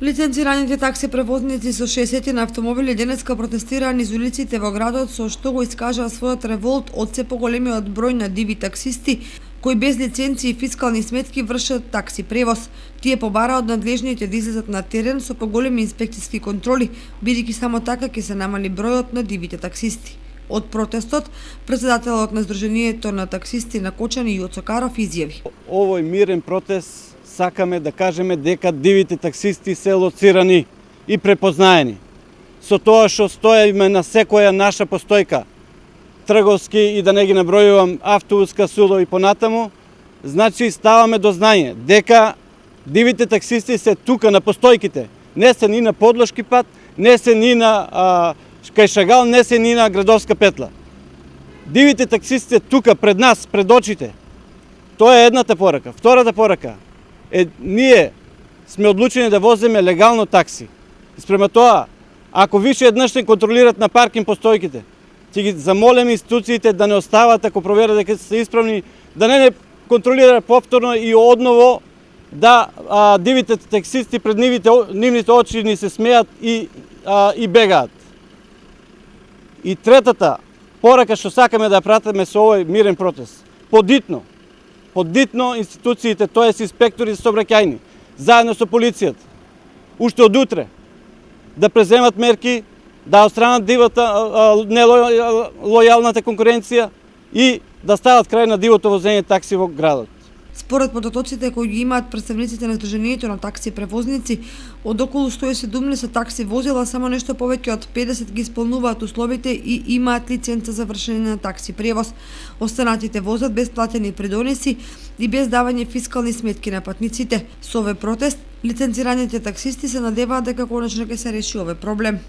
Лиценцираните такси превозници со 60 на автомобили денеска протестираа низ улиците во градот, со што го искажаа својот револт од се поголемиот број на диви таксисти кои без лиценци и фискални сметки вршат такси превоз. Тие побараат од надлежните да излезат на терен со поголеми инспекциски контроли, бидејќи само така ќе се намали бројот на дивите таксисти. Од протестот, претседателот на Сдруженијето на таксисти на Кочани Јоцо Каров изјави: Овој мирен протест сакаме да кажеме дека дивите таксисти се лоцирани и препознаени. Со тоа што стоиме на секоја наша постојка, трговски и да не ги набројувам автобуска, судо и понатаму, значи ставаме до знање дека дивите таксисти се тука на постојките, не се ни на подлошки пат, не се ни на кај Шагал, не се ни на Градовска петла. Дивите таксисти се тука пред нас, пред очите. Тоа е едната порака. Втората порака ние сме одлучени да возиме легално такси. Спрема тоа, ако више еднаш не контролират на паркинг постојките, ќе ги замолиме институциите да не остават, ако проверат дека се исправни, да не контролираат повторно и одново да дивите таксисти пред нивните очи ни се смеат и бегаат. И третата порака што сакаме да пратиме со овој мирен протест, подитно институциите, тоест инспектори за сообраќајни, заедно со полицијата, уште од утре, да преземат мерки, да отстранат дивата, нелојалната конкуренција и да стават крај на дивото возење такси во градот. Според податоците кои ги имаат представниците на Сдруженијето на такси превозници, од околу 170 такси возила, само нешто повеќе од 50 ги исполнуваат условите и имаат лиценца за вршење на такси превоз. Останатите возат без платени придонеси и без давање фискални сметки на патниците. Со овој протест, лиценцираните таксисти се надеваат дека конечно ќе се реши овој проблем.